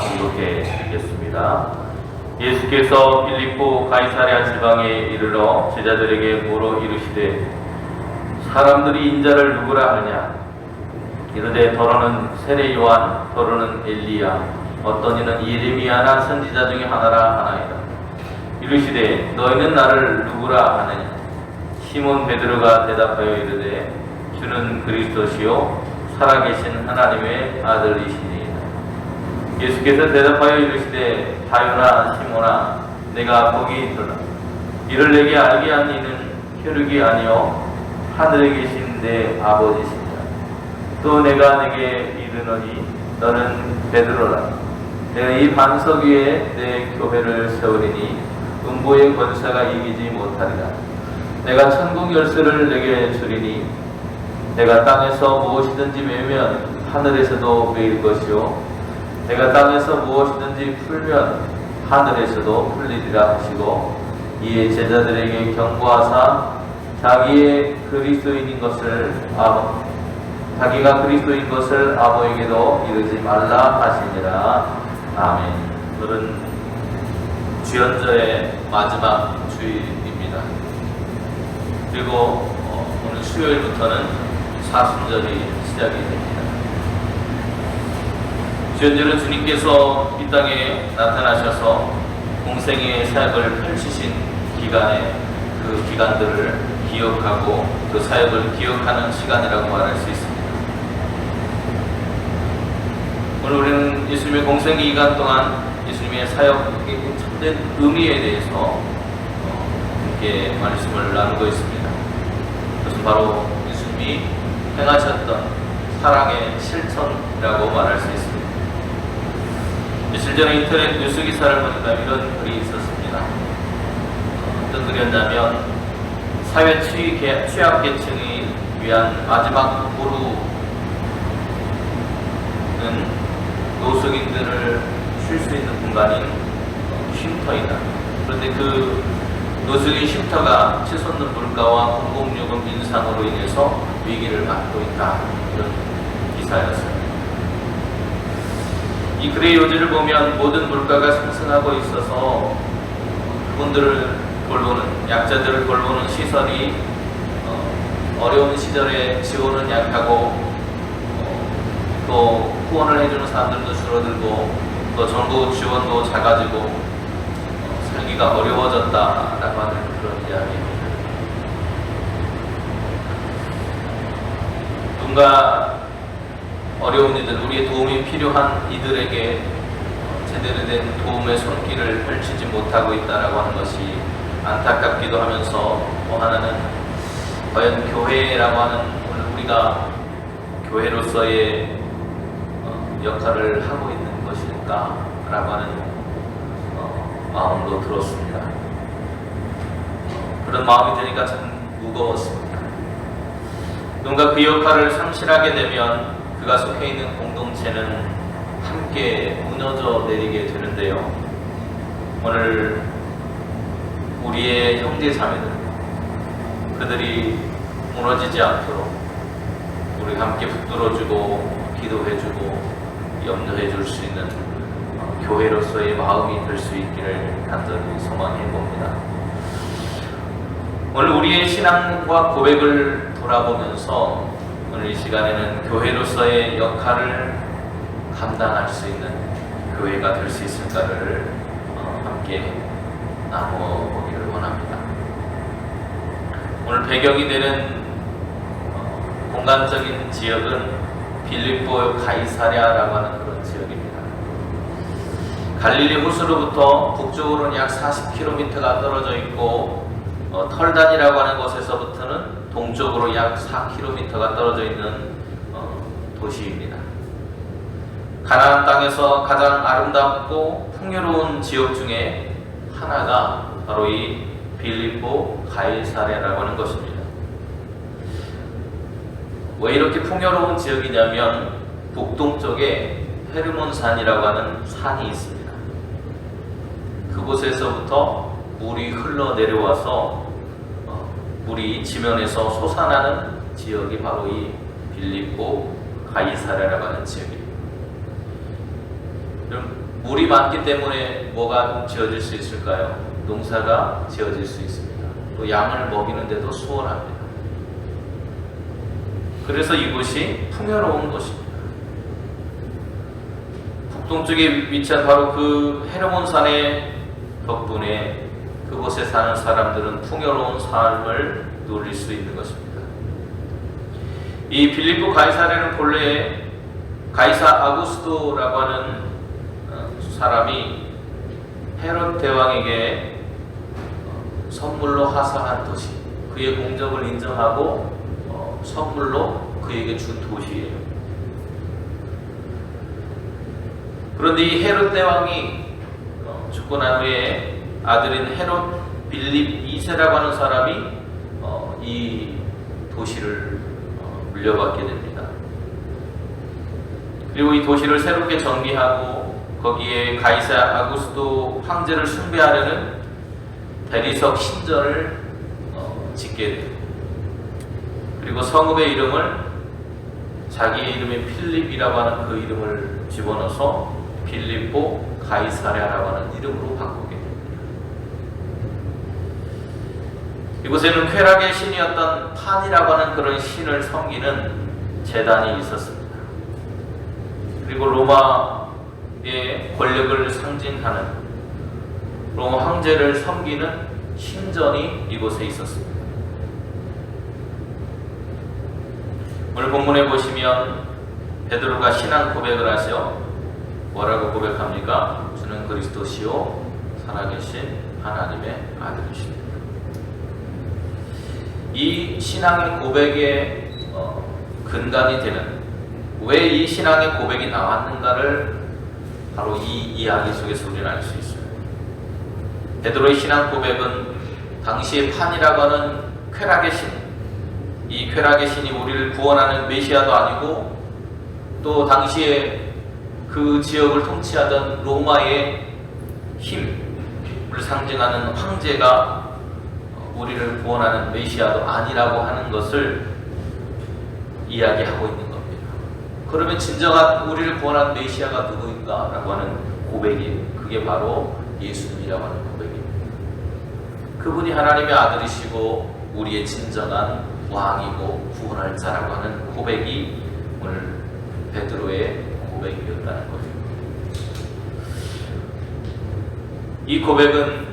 봉독해 드리겠습니다. 예수께서 빌립보 가이사랴 지방에 이르러 제자들에게 물어 이르시되 사람들이 인자를 누구라 하느냐? 이르되 더러는 세례 요한, 더러는 엘리야, 어떤 이는 예레미야나 선지자 중에 하나라 하나이다. 이르시되 너희는 나를 누구라 하느냐? 시몬 베드로가 대답하여 이르되 주는 그리스도시요 살아계신 하나님의 아들이시니이다. 예수께서 대답하여 이르시되 바요나 시몬아 내가 거기 있노라. 이를 내게 알게 한 이는 혈육이 아니요 하늘에 계신 내 아버지시니라. 또 내가 내게 이르노니 너는 베드로라. 내가 이 반석 위에 내 교회를 세우리니 음보의 권세가 이기지 못하리라. 내가 천국 열쇠를 내게 주리니 내가 땅에서 무엇이든지 매면 하늘에서도 매일 것이요 내가 땅에서 무엇이든지 풀면 하늘에서도 풀리리라 하시고 이에 제자들에게 경고하사 자기가 그리스도인 것을 아무에게도 이르지 말라 하시니라. 아멘. 오늘은 주연절의 마지막 주일입니다. 그리고 오늘 수요일부터는 사순절이 시작이 됩니다. 주연절은 주님께서 이 땅에 나타나셔서 공생의 사역을 펼치신 기간에 그 기간들을 기억하고 그 사역을 기억하는 시간이라고 말할 수 있습니다. 오늘 우리는 예수님의 공생의 기간 동안 예수님의 사역의 참된 의미에 대해서 함께 말씀을 나누고 있습니다. 그것은 바로 예수님이 행하셨던 사랑의 실천이라고 말할 수 있습니다. 며칠 전에 인터넷 뉴스 기사를 보니까 이런 글이 있었습니다. 어떤 글이었냐면 사회 취약계층이 위한 마지막 보루는 노숙인들을 쉴 수 있는 공간인 쉼터이다. 그런데 그 노숙인 쉼터가 치솟는 물가와 공공요금 인상으로 인해서 위기를 맞고 있다. 이런 기사였습니다. 이 글의 요지를 보면 모든 물가가 상승하고 있어서 그분들을 돌보는, 약자들을 돌보는 시설이 어려운 시절에 지원은 약하고 또 후원을 해주는 사람들도 줄어들고 또 정부 지원도 작아지고 살기가 어려워졌다라고 하는 그런 이야기입니다. 누군가 어려운 이들, 우리의 도움이 필요한 이들에게 제대로 된 도움의 손길을 펼치지 못하고 있다라고 하는 것이 안타깝기도 하면서 또 하나는 과연 교회라고 하는 오늘 우리가 교회로서의 역할을 하고 있는 것일까라고 하는 마음도 들었습니다. 그런 마음이 드니까 참 무거웠습니다. 누군가 그 역할을 상실하게 되면 그가 속해 있는 공동체는 함께 무너져 내리게 되는데요. 오늘 우리의 형제 자매들, 그들이 무너지지 않도록 우리 함께 붙들어주고 기도해주고 염려해 줄 수 있는 교회로서의 마음이 될 수 있기를 간절히 소망해 봅니다. 오늘 우리의 신앙과 고백을 돌아보면서 오늘 이 시간에는 교회로서의 역할을 감당할 수 있는 교회가 될 수 있을까를 함께 나누어 보기를 원합니다. 오늘 배경이 되는 공간적인 지역은 빌립보 가이사랴라고 하는 그런 지역입니다. 갈릴리 호수로부터 북쪽으로는 약 40km가 떨어져 있고 털단이라고 하는 곳에서부터는 동쪽으로 약 4km가 떨어져 있는 도시입니다. 가나안 땅에서 가장 아름답고 풍요로운 지역 중에 하나가 바로 이 빌립보 가이사랴라고 하는 것입니다. 왜 이렇게 풍요로운 지역이냐면 북동쪽에 헤르몬산이라고 하는 산이 있습니다. 그곳에서부터 물이 흘러내려와서 물이 지면에서 솟아나는 지역이 바로 이 빌립보 가이사랴라고 하는 지역입니다. 물이 많기 때문에 뭐가 지어질 수 있을까요? 농사가 지어질 수 있습니다. 또 양을 먹이는데도 수월합니다. 그래서 이곳이 풍요로운 곳입니다. 북동쪽에 위치한 바로 그 헤르몬 산의 덕분에 그곳에 사는 사람들은 풍요로운 삶을 누릴 수 있는 것입니다. 이 빌립보 가이사랴는 본래 가이사 아구스토라고 하는 사람이 헤롯 대왕에게 선물로 하사한 도시, 그의 공적을 인정하고 선물로 그에게 준 도시예요. 그런데 이 헤롯 대왕이 죽고 난 후에 아들인 헤롯 빌립 2세라고 하는 사람이 이 도시를 물려받게 됩니다. 그리고 이 도시를 새롭게 정비하고 거기에 가이사 아구스도 황제를 숭배하려는 대리석 신전을 짓게 돼요. 그리고 성읍의 이름을 자기의 이름인 필립이라고 하는 그 이름을 집어넣어서 빌립보 가이사랴라고 하는 이름으로 바꾸게 됩니다. 이곳에는 쾌락의 신이었던 판이라고 하는 그런 신을 섬기는 제단이 있었습니다. 그리고 로마의 권력을 상징하는 로마 황제를 섬기는 신전이 이곳에 있었습니다. 오늘 본문에 보시면 베드로가 신앙 고백을 하셔 뭐라고 고백합니까? 주는 그리스도시요 살아계신 하나님의 아들이십니다. 이 신앙의 고백의 근간이 되는, 왜 이 신앙의 고백이 나왔는가를 바로 이 이야기 속에서 우리는 알 수 있어요. 베드로의 신앙 고백은 당시의 판이라고 하는 쾌락의 신, 이 쾌락의 신이 우리를 구원하는 메시아도 아니고 또 당시에 그 지역을 통치하던 로마의 힘을 상징하는 황제가 우리를 구원하는 메시아도 아니라고 하는 것을 이야기하고 있는 겁니다. 그러면 진정한 우리를 구원하는 메시아가 누구인가? 라고 하는 고백이에요. 그게 바로 예수님이라고 하는 고백입니다. 그분이 하나님의 아들이시고 우리의 진정한 왕이고 구원할 자라고 하는 고백이 오늘 베드로의 고백이었다는 거예요. 이 고백은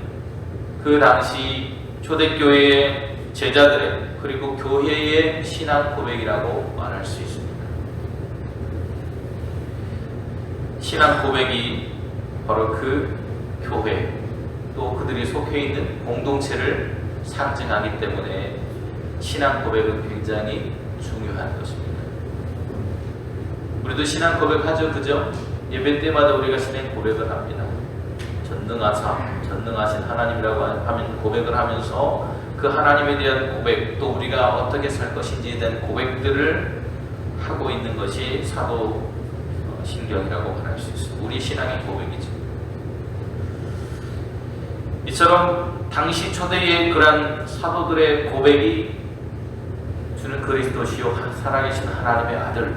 그 당시 초대교회의 제자들의 그리고 교회의 신앙 고백이라고 말할 수 있습니다. 신앙 고백이 바로 그 교회 또 그들이 속해 있는 공동체를 상징하기 때문에 신앙 고백은 굉장히 중요한 것입니다. 우리도 신앙 고백하죠, 그죠? 예배 때마다 우리가 신앙 고백을 합니다. 전능하신 하나님이라고 하면 고백을 하면서 그 하나님에 대한 고백, 또 우리가 어떻게 살 것인지에 대한 고백들을 하고 있는 것이 사도 신경이라고 말할 수 있습니다. 우리 신앙의 고백이죠. 이처럼 당시 초대의 그런 사도들의 고백이 주는 그리스도시요 살아계신 하나님의 아들,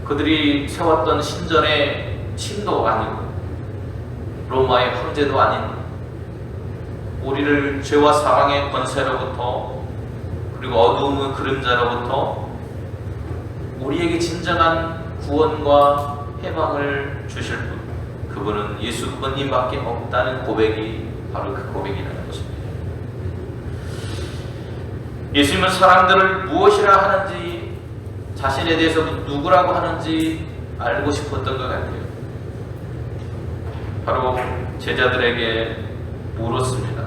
그들이 세웠던 신전의 신도 아니고 로마의 황제도 아닌 우리를 죄와 사망의 권세로부터 그리고 어두움의 그림자로부터 우리에게 진정한 구원과 해방을 주실 분, 그분은 예수 그분님밖에 없다는 고백이 바로 그 고백이라는 것입니다. 예수님은 사람들을 무엇이라 하는지, 자신에 대해서 누구라고 하는지 알고 싶었던 것 같아요. 바로 제자들에게 물었습니다.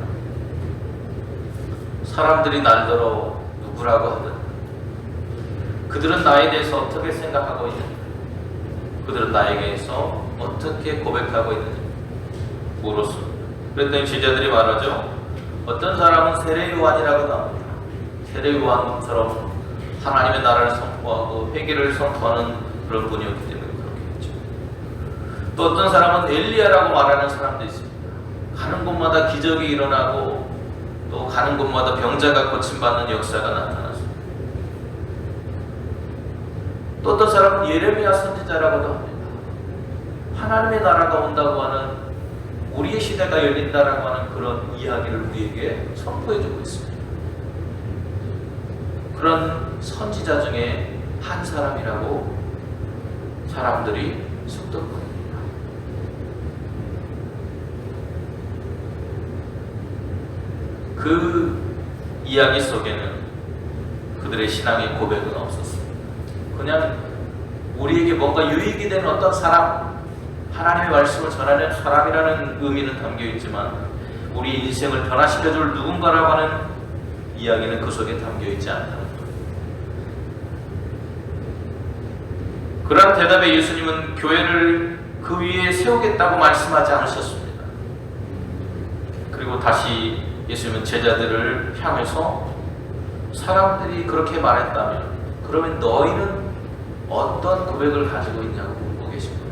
사람들이 날더러 누구라고 하든 그들은 나에 대해서 어떻게 생각하고 있는지, 그들은 나에게 대해서 어떻게 고백하고 있는지 물었습니다. 그랬더니 제자들이 말하죠. 어떤 사람은 세례요한이라고 나옵니다. 세례요한처럼 하나님의 나라를 선포하고 회개를 선포하는 그런 분이었기 때문에 그렇게 했죠. 또 어떤 사람은 엘리야라고 말하는 사람도 있습니다. 가는 곳마다 기적이 일어나고 또 가는 곳마다 병자가 고침받는 역사가 나타났습니다. 또 어떤 사람은 예레미야 선지자라고도 합니다. 하나님의 나라가 온다고 하는, 우리의 시대가 열린다라고 하는 그런 이야기를 우리에게 선포해주고 있습니다. 그런 선지자 중에 한 사람이라고 사람들이 습득합니다. 그 이야기 속에는 그들의 신앙의 고백은 없었습니다. 그냥 우리에게 뭔가 유익이 되는 어떤 사람, 하나님의 말씀을 전하는 사람이라는 의미는 담겨 있지만 우리 인생을 변화시켜줄 누군가라고 하는 이야기는 그 속에 담겨 있지 않다는 것. 그러한 대답에 예수님은 교회를 그 위에 세우겠다고 말씀하지 않으셨습니다. 그리고 다시 예수님은 제자들을 향해서 사람들이 그렇게 말했다면 그러면 너희는 어떤 고백을 가지고 있냐고 묻고 계십니다.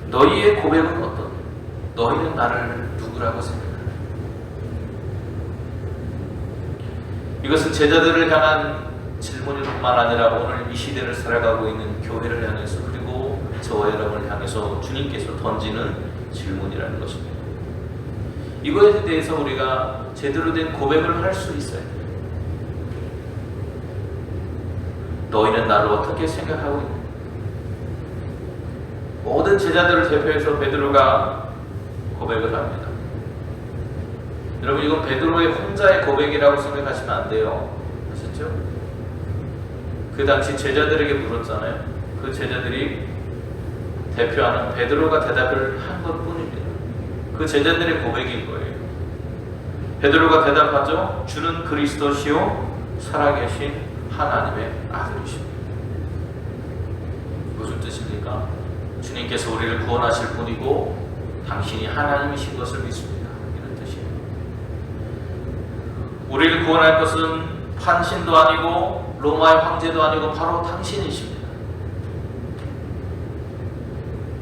너희의 고백은 어떤? 너희는 나를 누구라고 생각하냐? 이것은 제자들을 향한 질문뿐만 아니라 오늘 이 시대를 살아가고 있는 교회를 향해서, 그리고 저와 여러분을 향해서 주님께서 던지는 질문이라는 것입니다. 이거에 대해서 우리가 제대로 된 고백을 할 수 있어야 돼요. 너희는 나를 어떻게 생각하고 있냐? 모든 제자들을 대표해서 베드로가 고백을 합니다. 여러분, 이건 베드로의 혼자의 고백이라고 생각하시면 안 돼요. 아셨죠? 그 당시 제자들에게 물었잖아요. 그 제자들이 대표하는 베드로가 대답을 한 것뿐입니다. 그 제자들의 고백인 거예요. 베드로가 대답하죠. 주는 그리스도시요 살아계신 하나님의 아들이십니다. 무슨 뜻입니까? 주님께서 우리를 구원하실 분이고 당신이 하나님이신 것을 믿습니다. 이런 뜻이에요. 우리를 구원할 것은 판신도 아니고 로마의 황제도 아니고 바로 당신이십니다.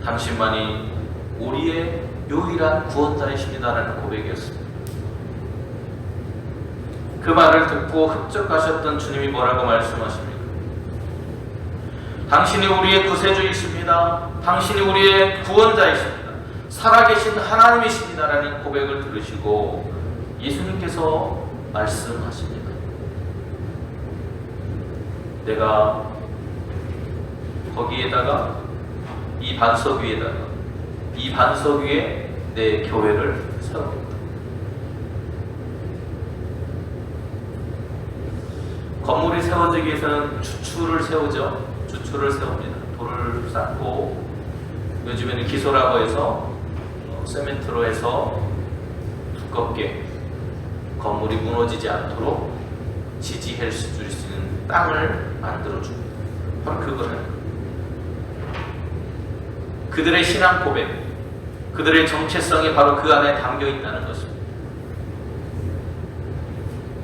당신만이 우리의 유일한 구원자이십니다라는 고백이었습니다. 그 말을 듣고 흡족하셨던 주님이 뭐라고 말씀하십니까? 당신이 우리의 구세주이십니다. 당신이 우리의 구원자이십니다. 살아계신 하나님이십니다라는 고백을 들으시고 예수님께서 말씀하십니다. 내가 거기에다가 이 반석 위에 내 교회를 세우겠다. 건물이 세워지기 위해서는 주추를 세우죠. 주추를 세웁니다. 돌을 쌓고, 요즘에는 기소라고 해서 세멘트로 해서 두껍게 건물이 무너지지 않도록 지지할 수 있는 땅을 만들어줍니다. 바로 그거는 그들의 신앙 고백, 그들의 정체성이 바로 그 안에 담겨 있다는 것입니다.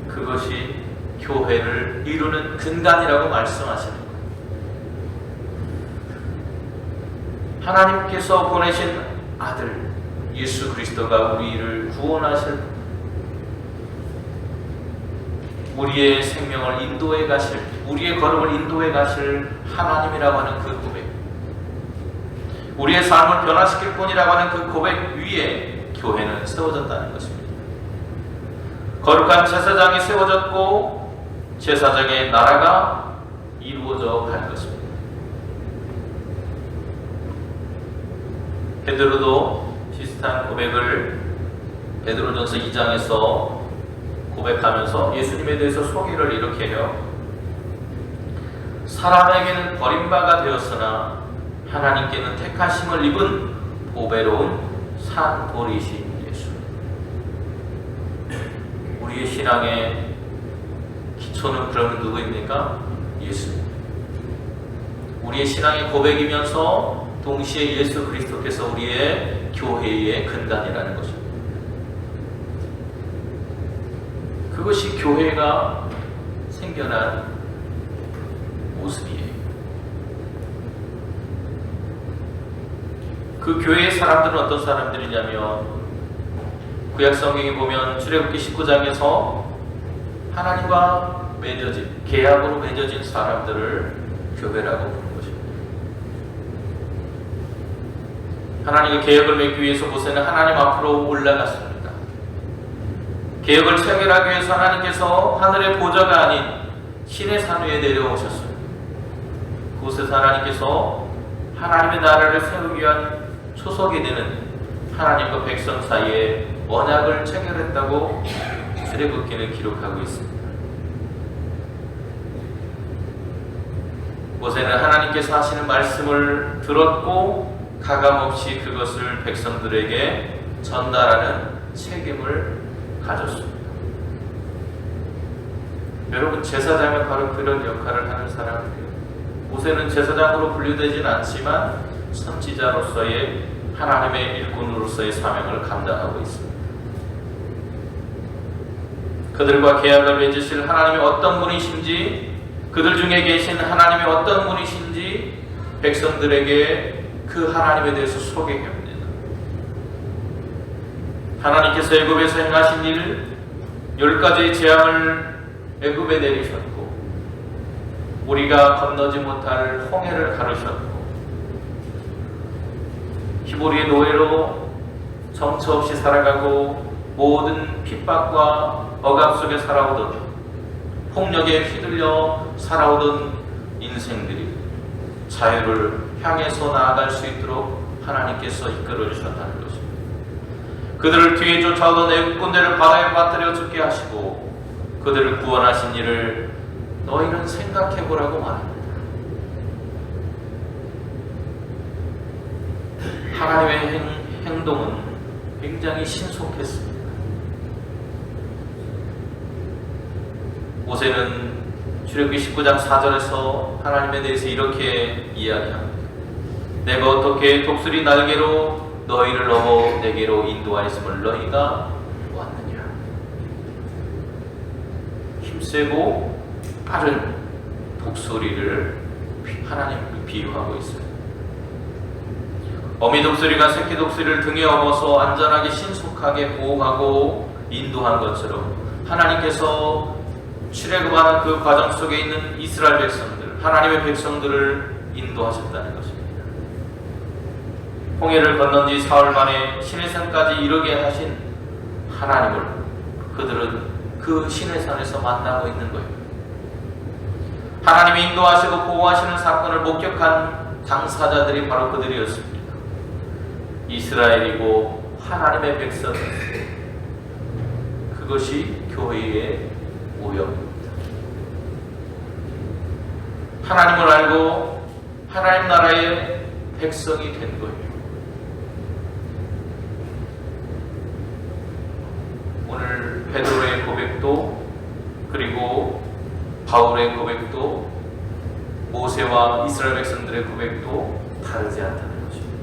그것이 교회를 이루는 근간이라고 말씀하시는 거예요. 하나님께서 보내신 아들 예수 그리스도가 우리를 구원하실, 우리의 생명을 인도해 가실, 우리의 걸음을 인도해 가실 하나님이라고 하는 그 고백, 우리의 삶을 변화시킬 뿐이라고 하는 그 고백 위에 교회는 세워졌다는 것입니다. 거룩한 제사장이 세워졌고 제사장의 나라가 이루어져 갈 것입니다. 베드로도 비슷한 고백을 베드로전서 2장에서 고백하면서 예수님에 대해서 소개를 이렇게 해요. 사람에게는 버림바가 되었으나 하나님께는 택하심을 입은 보배로운 산돌이신 예수. 우리의 신앙의 기초는 그러면 누구입니까? 예수님. 우리의 신앙의 고백이면서 동시에 예수 그리스도께서 우리의 교회의 근간이라는 것입니다. 그것이 교회가 생겨난 모습이에요. 그 교회의 사람들은 어떤 사람들이냐면, 구약 성경에 보면 출애굽기 19장에서 하나님과 맺어진, 계약으로 맺어진 사람들을 교회라고 부르는 것입니다. 하나님과 개혁을 맺기 위해서 모세는 하나님 앞으로 올라갔습니다. 개혁을 체결하기 위해서 하나님께서 하늘의 보좌가 아닌 신의 산 위에 내려오셨습니다. 그곳에서 하나님께서 하나님의 나라를 세우기 위한 초석이 되는 하나님과 백성 사이에 언약을 체결했다고 출애굽기는 기록하고 있습니다. 모세는 하나님께서 하시는 말씀을 들었고 가감없이 그것을 백성들에게 전달하는 책임을 가졌습니다. 여러분, 제사장은 바로 그런 역할을 하는 사람이에요. 모세는 제사장으로 분류되진 않지만 선지자로서의 하나님의 일꾼으로서의 사명을 감당하고 있습니다. 그들과 계약을 맺으실 하나님이 어떤 분이신지, 그들 중에 계신 하나님이 어떤 분이신지 백성들에게 그 하나님에 대해서 소개합니다. 하나님께서 애굽에서 행하신 일 10가지의 재앙을 애굽에 내리셨고, 우리가 건너지 못할 홍해를 가르셨고, 히브리의 노예로 정처 없이 살아가고 모든 핍박과 억압 속에 살아오던, 폭력에 휘둘려 살아오던 인생들이 자유를 향해서 나아갈 수 있도록 하나님께서 이끌어 주셨다는 것입니다. 그들을 뒤에 쫓아오던 애국 군대를 바다에 빠뜨려 죽게 하시고 그들을 구원하신 일을 너희는 생각해보라고 말합니다. 하나님의 행동은 굉장히 신속했습니다. 모세는 출애굽기 19장 4절에서 하나님에 대해서 이렇게 이야기합니다. 내가 어떻게 독수리 날개로 너희를 넘어 내게로 인도하였음을 너희가 보았느냐. 힘세고 빠른 독수리를 하나님을 비유하고 있어요. 어미 독수리가 새끼 독수리를 등에 업어서 안전하게 신속하게 보호하고 인도한 것처럼 하나님께서 출애굽하는 그 과정 속에 있는 이스라엘 백성들, 하나님의 백성들을 인도하셨다는 것입니다. 홍해를 건넌 지 사흘 만에 시내산까지 이르게 하신 하나님을 그들은 그 시내산에서 만나고 있는 거예요. 하나님이 인도하시고 보호하시는 사건을 목격한 당사자들이 바로 그들이었습니다. 이스라엘이고 하나님의 백성, 그것이 교회의 오역입니다. 하나님을 알고 하나님 나라의 백성이 된 거예요. 오늘 베드로의 고백도, 그리고 바울의 고백도, 모세와 이스라엘 백성들의 고백도 다르지 않다는 것입니다.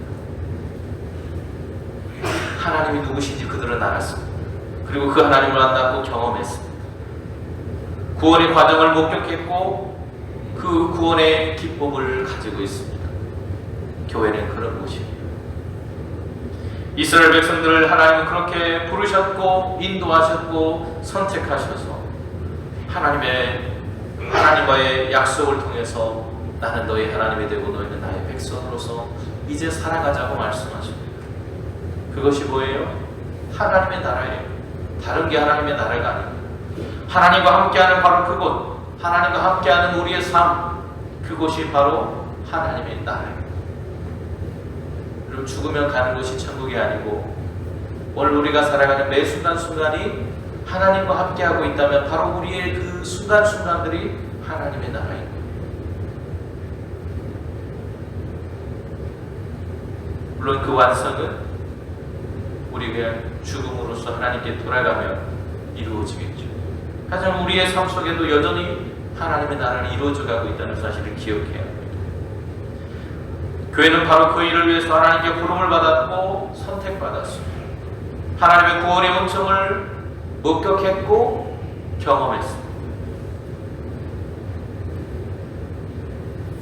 하나님이 누구신지 그들은 알았습니다. 그리고 그 하나님을 만나고 경험했습니다. 구원의 과정을 목격했고 그 구원의 기쁨을 가지고 있습니다. 교회는 그런 곳이에요. 이스라엘 백성들을 하나님은 그렇게 부르셨고 인도하셨고 선택하셔서 하나님과의 약속을 통해서 나는 너희 하나님이 되고 너희는 나의 백성으로서 이제 살아가자고 말씀하십니다. 그것이 뭐예요? 하나님의 나라예요. 다른 게 하나님의 나라가 아닙니다. 하나님과 함께하는 바로 그곳, 하나님과 함께하는 우리의 삶, 그곳이 바로 하나님의 나라입니다. 그리고 죽으면 가는 곳이 천국이 아니고 오늘 우리가 살아가는 매 순간순간이 하나님과 함께하고 있다면 바로 우리의 그 순간순간들이 하나님의 나라입니다. 물론 그 완성은 우리가 죽음으로써 하나님께 돌아가면 이루어지겠죠. 하지만 우리의 삶 속에도 여전히 하나님의 나라는 이루어져가고 있다는 사실을 기억해야 합니다. 교회는 바로 그 일을 위해서 하나님께 부름을 받았고 선택받았습니다. 하나님의 구원의 은총을 목격했고 경험했습니다.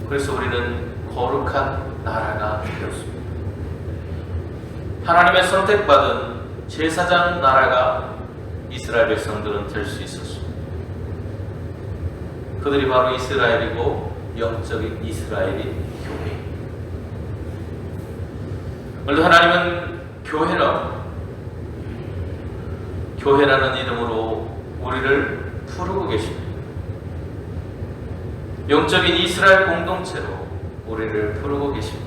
그래서 우리는 거룩한 나라가 되었습니다. 하나님의 선택받은 제사장 나라가 이스라엘 백성들은 될 수 있었습니다. 그들이 바로 이스라엘이고 영적인 이스라엘이 교회입니다. 오늘도 하나님은 교회라는 이름으로 우리를 부르고 계십니다. 영적인 이스라엘 공동체로 우리를 부르고 계십니다.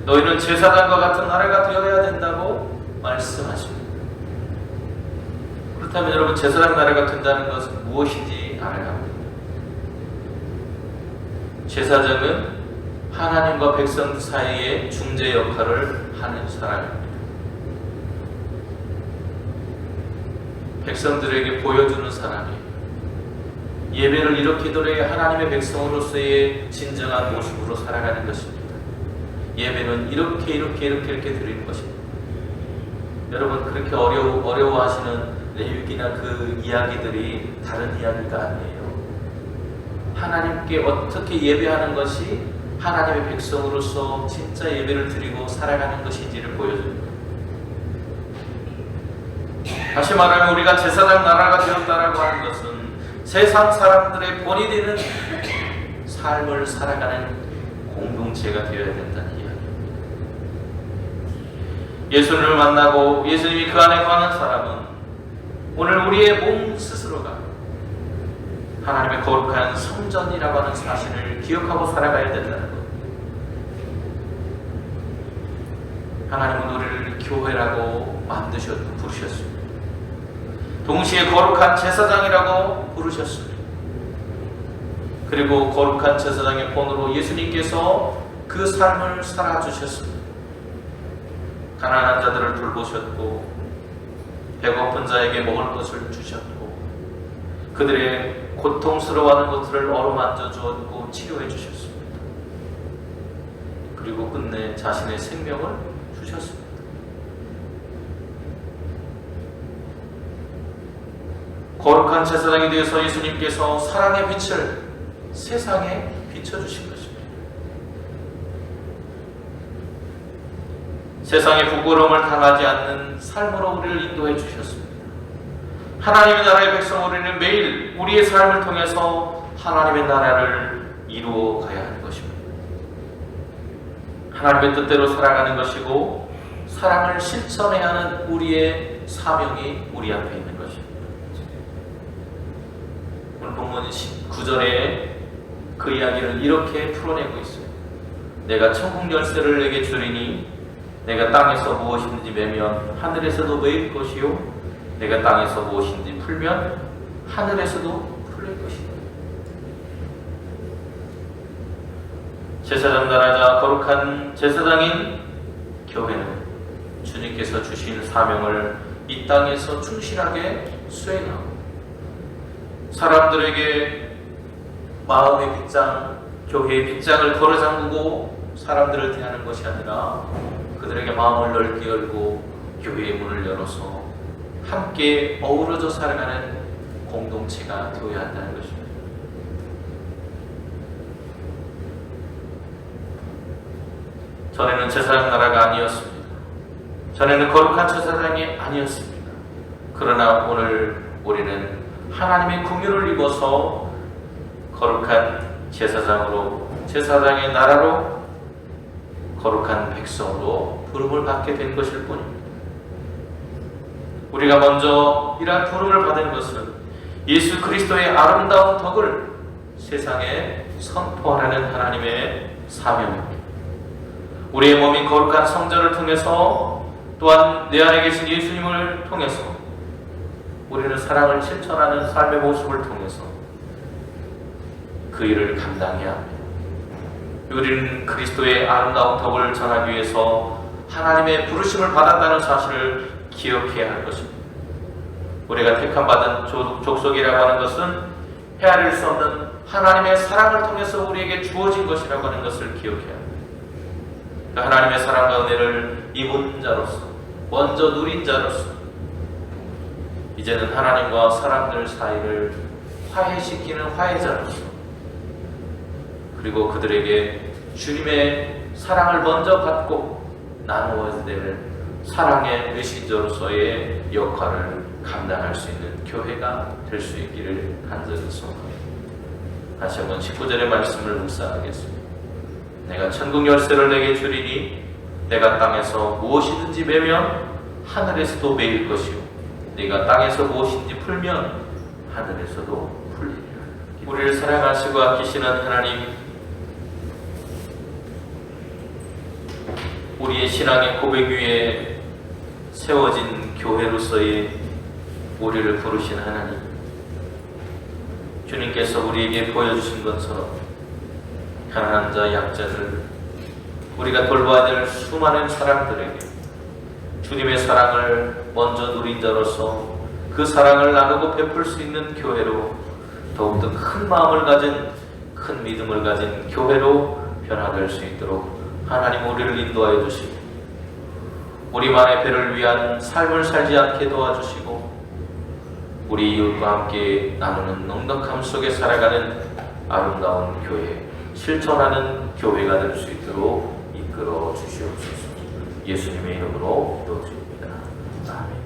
너희는 제사장과 같은 나라가 되어야 된다고 말씀하십니다. 그렇다면 여러분, 제사장 나라가 된다는 것은 무엇인지 알아야 합니다. 제사장은 하나님과 백성 사이의 중재 역할을 하는 사람입니다. 백성들에게 보여주는 사람이에요. 예배를 이렇게 드려야 하나님의 백성으로서의 진정한 모습으로 살아가는 것입니다. 예배는 이렇게 드리는 것입니다. 여러분, 그렇게 어려워하시는 레위기나 그 이야기들이 다른 이야기가 아니에요. 하나님께 어떻게 예배하는 것이 하나님의 백성으로서 진짜 예배를 드리고 살아가는 것인지를 보여줍니다. 다시 말하면 우리가 제사장 나라가 되었다라고 하는 것은 세상 사람들의 본이 되는 삶을 살아가는 공동체가 되어야 된다는 이야기입니다. 예수님을 만나고 예수님이 그 안에 거하는 사람은 오늘 우리의 몸 스스로가 하나님의 거룩한 성전이라고 하는 사실을 기억하고 살아가야 된다는 것. 하나님은 우리를 교회라고 부르셨습니다. 동시에 거룩한 제사장이라고 부르셨습니다. 그리고 거룩한 제사장의 본으로 예수님께서 그 삶을 살아주셨습니다. 가난한 자들을 돌보셨고 배고픈 자에게 먹을 것을 주셨고 그들의 고통스러워하는 것들을 어루만져 주었고 치료해 주셨습니다. 그리고 끝내 자신의 생명을 주셨습니다. 거룩한 제사장이 되어서 예수님께서 사랑의 빛을 세상에 비춰주신 것입니다. 세상의 부끄러움을 당하지 않는 삶으로 우리를 인도해 주셨습니다. 하나님의 나라의 백성 우리는 매일 우리의 삶을 통해서 하나님의 나라를 이루어 가야 하는 것입니다. 하나님의 뜻대로 살아가는 것이고 사랑을 실천해야 하는 우리의 사명이 우리 앞에 있는 것입니다. 오늘 본문 9절에 그 이야기를 이렇게 풀어내고 있어요. 내가 천국 열쇠를 내게 주리니 내가 땅에서 무엇이든지 매면 하늘에서도 매일 것이요 내가 땅에서 무엇이든지 풀면 하늘에서도 풀릴 것이다. 제사장 나라자 거룩한 제사장인 교회는 주님께서 주신 사명을 이 땅에서 충실하게 수행하고 사람들에게 마음의 빗장, 교회의 빗장을 걸어 잠그고 사람들을 대하는 것이 아니라 그들에게 마음을 넓게 열고 교회의 문을 열어서 함께 어우러져 살아가는 공동체가 되어야 한다는 것입니다. 전에는 제사장 나라가 아니었습니다. 전에는 거룩한 제사장이 아니었습니다. 그러나 오늘 우리는 하나님의 긍휼을 입어서 거룩한 제사장으로, 제사장의 나라로, 거룩한 백성으로 부름을 받게 된 것일 뿐입니다. 우리가 먼저 이러한 부름을 받은 것은 예수 그리스도의 아름다운 덕을 세상에 선포하라는 하나님의 사명입니다. 우리의 몸인 거룩한 성전을 통해서 또한 내 안에 계신 예수님을 통해서 우리는 사랑을 실천하는 삶의 모습을 통해서 그 일을 감당해야 합니다. 우리는 그리스도의 아름다운 덕을 전하기 위해서 하나님의 부르심을 받았다는 사실을 기억해야 할 것입니다. 우리가 택함받은 족속이라고 하는 것은 헤아릴 수 없는 하나님의 사랑을 통해서 우리에게 주어진 것이라고 하는 것을 기억해야 합니다. 그 하나님의 사랑과 은혜를 입은 자로서, 먼저 누린 자로서 이제는 하나님과 사람들 사이를 화해시키는 화해자로서, 그리고 그들에게 주님의 사랑을 먼저 받고 나누어야 될 사랑의 메신저로서의 역할을 감당할 수 있는 교회가 될 수 있기를 간절히 소망합니다. 다시 한번 19절의 말씀을 묵상하겠습니다. 내가 천국 열쇠를 내게 주리니 내가 땅에서 무엇이든지 매면 하늘에서도 매일 것이요 네가 땅에서 무엇인지 풀면 하늘에서도 풀리리라. 우리를 사랑하시고 아끼시는 하나님, 우리의 신앙의 고백 위에 세워진 교회로서의 우리를 부르신 하나님, 주님께서 우리에게 보여주신 것처럼 가난한 자, 약자들, 우리가 돌봐야 될 수많은 사람들에게 주님의 사랑을 먼저 누린 자로서 그 사랑을 나누고 베풀 수 있는 교회로, 더욱더 큰 마음을 가진, 큰 믿음을 가진 교회로 변화될 수 있도록 하나님 우리를 인도하여 주시고, 우리만의 배를 위한 삶을 살지 않게 도와주시고, 우리 이웃과 함께 나누는 넉넉함 속에 살아가는 아름다운 교회, 실천하는 교회가 될 수 있도록 이끌어 주시옵소서. 예수님의 이름으로 기도드립니다. 아멘.